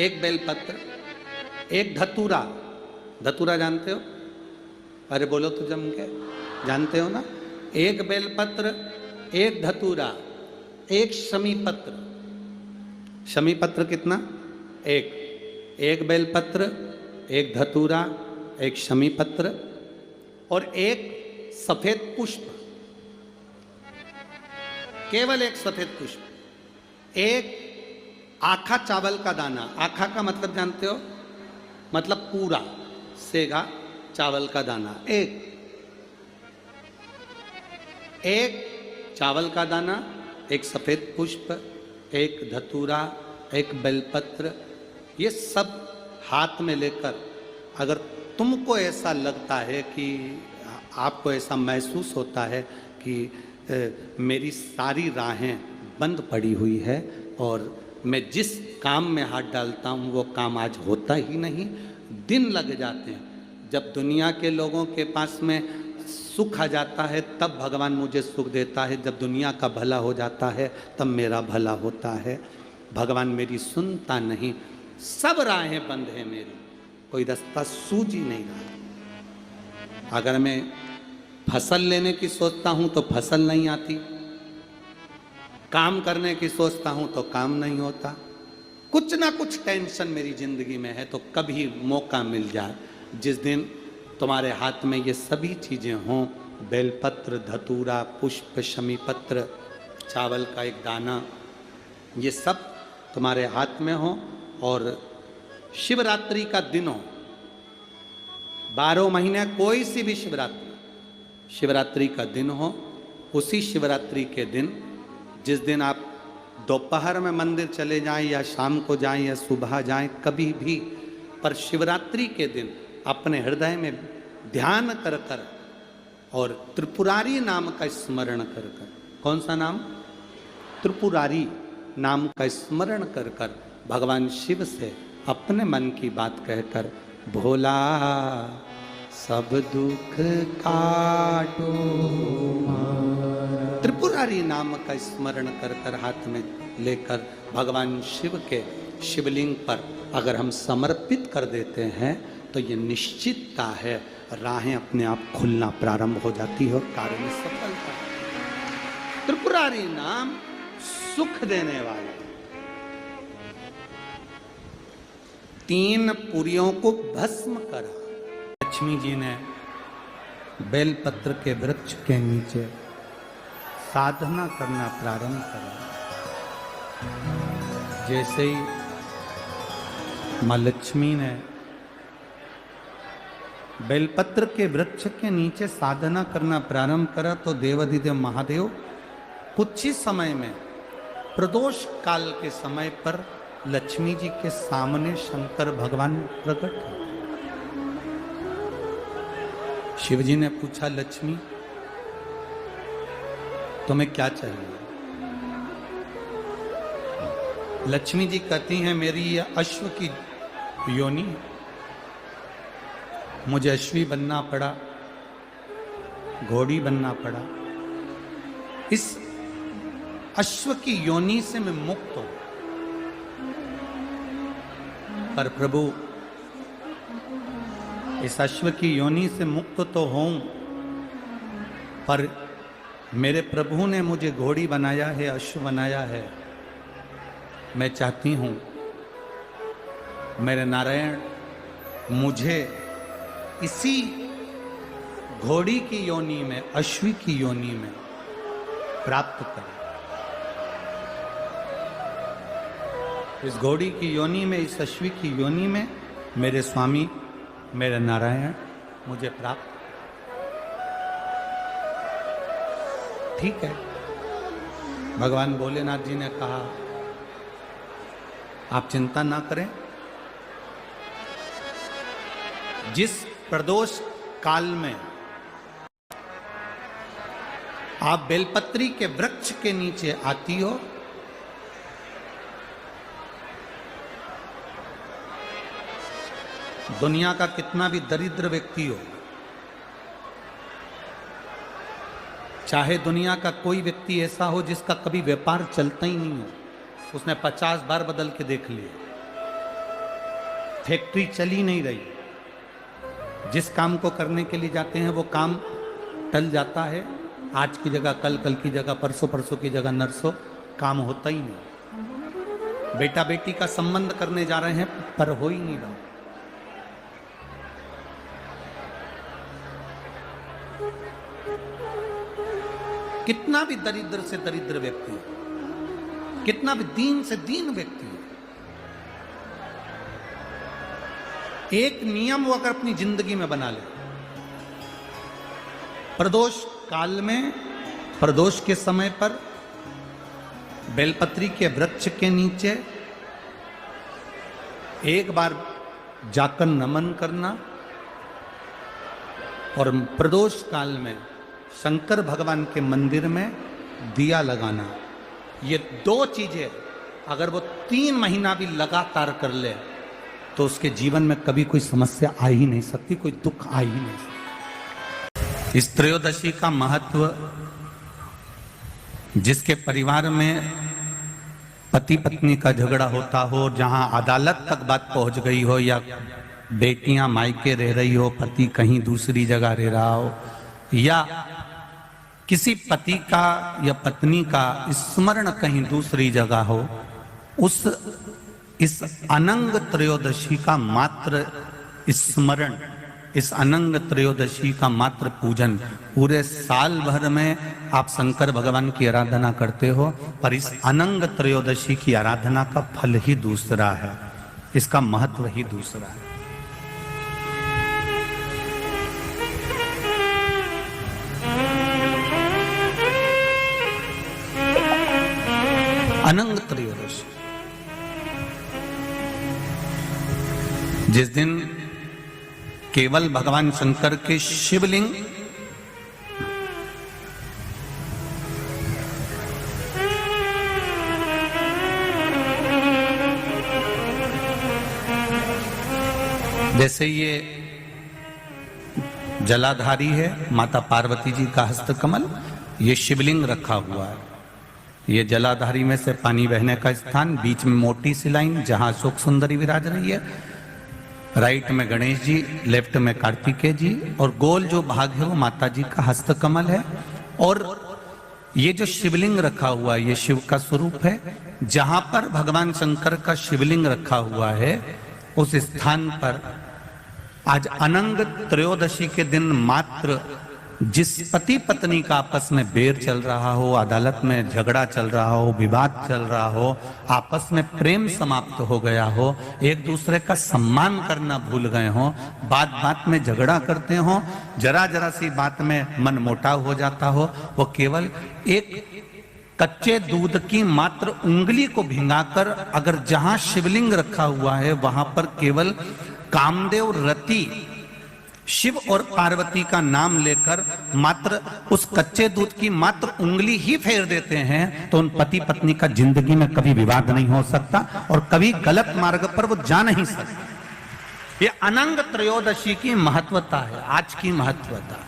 एक बेलपत्र, एक धतूरा। धतूरा जानते हो? अरे बोलो तो जम के, जानते हो ना? एक बेलपत्र, एक धतूरा, एक शमी पत्र। शमी पत्र कितना? एक बेलपत्र, एक धतूरा, एक शमी पत्र और एक सफेद पुष्प। केवल एक सफेद पुष्प। एक आखा चावल का दाना। आखा का मतलब जानते हो? मतलब पूरा सेगा चावल का दाना। एक चावल का दाना, एक सफेद पुष्प, एक धतूरा, एक बेलपत्र, ये सब हाथ में लेकर अगर तुमको ऐसा लगता है कि आपको ऐसा महसूस होता है कि मेरी सारी राहें बंद पड़ी हुई है और मैं जिस काम में हाथ डालता हूँ वो काम आज होता ही नहीं, दिन लग जाते हैं। जब दुनिया के लोगों के पास में सुख आ जाता है तब भगवान मुझे सुख देता है, जब दुनिया का भला हो जाता है तब मेरा भला होता है। भगवान मेरी सुनता नहीं, सब राहें बंद है मेरी, कोई रास्ता सूझ ही नहीं रहा। अगर मैं फसल लेने की सोचता हूं तो फसल नहीं आती, काम करने की सोचता हूं तो काम नहीं होता। कुछ ना कुछ टेंशन मेरी जिंदगी में है। तो कभी मौका मिल जाए जिस दिन तुम्हारे हाथ में ये सभी चीजें हों, बेलपत्र, धतूरा, पुष्प, शमी पत्र, चावल का एक दाना, ये सब तुम्हारे हाथ में हो और शिवरात्रि का दिन हो, 12 महीने कोई सी भी शिवरात्रि का दिन हो, उसी शिवरात्रि के दिन जिस दिन आप दोपहर में मंदिर चले जाएं या शाम को जाएं या सुबह जाएं, कभी भी, पर शिवरात्रि के दिन अपने हृदय में ध्यान कर कर और त्रिपुरारी नाम का स्मरण कर कर। कौन सा नाम? त्रिपुरारी नाम का स्मरण कर कर भगवान शिव से अपने मन की बात कहकर, भोला सब दुख काटो, त्रिपुरारी नाम का स्मरण कर कर हाथ में लेकर भगवान शिव के शिवलिंग पर अगर हम समर्पित कर देते हैं तो ये निश्चितता है राहें अपने आप खुलना प्रारंभ हो जाती है और कार्य में सफलता। त्रिपुरारी नाम सुख देने वाला। 3 पुरियों को भस्म करा। लक्ष्मी जी ने बेलपत्र के वृक्ष के नीचे साधना करना प्रारंभ करा। जैसे ही मां लक्ष्मी ने बेलपत्र के वृक्ष के नीचे साधना करना प्रारंभ करा तो देवाधिदेव महादेव कुछ ही समय में, प्रदोष काल के समय पर, लक्ष्मी जी के सामने शंकर भगवान प्रकट हुए। शिव जी ने पूछा, लक्ष्मी तुम्हें क्या चाहिए? लक्ष्मी जी कहती हैं, मेरी यह अश्व की योनि, मुझे अश्वी बनना पड़ा, घोड़ी बनना पड़ा, इस अश्व की योनि से मैं मुक्त हूं। पर प्रभु, इस अश्व की योनि से मुक्त तो हूं, पर मेरे प्रभु ने मुझे घोड़ी बनाया है, अश्व बनाया है। मैं चाहती हूं मेरे नारायण मुझे इसी घोड़ी की योनि में, अश्वी की योनि में प्राप्त करें। इस घोड़ी की योनि में, इस अश्वी की योनि में मेरे स्वामी, मेरे नारायण मुझे प्राप्त। ठीक है। भगवान भोलेनाथ जी ने कहा, आप चिंता ना करें, जिस प्रदोष काल में आप बेलपत्री के वृक्ष के नीचे आती हो, दुनिया का कितना भी दरिद्र व्यक्ति हो, चाहे दुनिया का कोई व्यक्ति ऐसा हो जिसका कभी व्यापार चलता ही नहीं हो, उसने 50 बार बदल के देख लिया, फैक्ट्री चली नहीं रही, जिस काम को करने के लिए जाते हैं वो काम टल जाता है, आज की जगह कल, कल की जगह परसों, परसों की जगह नरसों, काम होता ही नहीं। बेटा बेटी का संबंध करने जा रहे हैं पर हो ही नहीं रहा। कितना भी दरिद्र से दरिद्र व्यक्ति, कितना भी दीन से दीन व्यक्ति, एक नियम वो अगर अपनी जिंदगी में बना ले, प्रदोष काल में, प्रदोष के समय पर बेलपत्री के वृक्ष के नीचे एक बार जाकर नमन करना और प्रदोष काल में शंकर भगवान के मंदिर में दिया लगाना, ये दो चीजें अगर वो 3 महीना भी लगातार कर ले तो उसके जीवन में कभी कोई समस्या आ ही नहीं सकती, कोई दुख आ ही नहीं सकता। इस त्रयोदशी का महत्व, जिसके परिवार में पति पत्नी का झगड़ा होता हो, जहां अदालत तक बात पहुंच गई हो, या बेटियां मायके रह रही हो, पति कहीं दूसरी जगह रह रहा हो, या किसी पति का या पत्नी का स्मरण कहीं दूसरी जगह हो, इस अनंग त्रयोदशी का मात्र स्मरण, इस अनंग त्रयोदशी का मात्र पूजन, पूरे साल भर में आप शंकर भगवान की आराधना करते हो, पर इस अनंग त्रयोदशी की आराधना का फल ही दूसरा है, इसका महत्व ही दूसरा है। अनंग त्रयोदशी, जिस दिन केवल भगवान शंकर के शिवलिंग जैसे ये जलाधारी है माता पार्वती जी का हस्तकमल, ये शिवलिंग रखा हुआ है, ये जलाधारी में से पानी बहने का स्थान, बीच में मोटी सी लाइन जहां अशोक सुंदरी विराज रही है, राइट में गणेश जी, लेफ्ट में कार्तिकेय जी, और गोल जो भाग है वो माता जी का हस्तकमल है। और ये जो शिवलिंग रखा हुआ है ये शिव का स्वरूप है। जहां पर भगवान शंकर का शिवलिंग रखा हुआ है उस स्थान पर आज अनंग त्रयोदशी के दिन मात्र जिस पति पत्नी का आपस में बैर चल रहा हो, अदालत में झगड़ा चल रहा हो, विवाद चल रहा हो, आपस में प्रेम समाप्त हो गया हो, एक दूसरे का सम्मान करना भूल गए हो, बात बात में झगड़ा करते हो, जरा जरा सी बात में मन मोटाव हो जाता हो, वो केवल एक कच्चे दूध की मात्र उंगली को भिंगाकर अगर जहां शिवलिंग रखा हुआ है वहां पर केवल कामदेव रति शिव और पार्वती का नाम लेकर मात्र उस कच्चे दूध की मात्र उंगली ही फेर देते हैं तो उन पति पत्नी का जिंदगी में कभी विवाद नहीं हो सकता और कभी गलत मार्ग पर वो जा नहीं सकते। ये अनंग त्रयोदशी की महत्वता है, आज की महत्वता।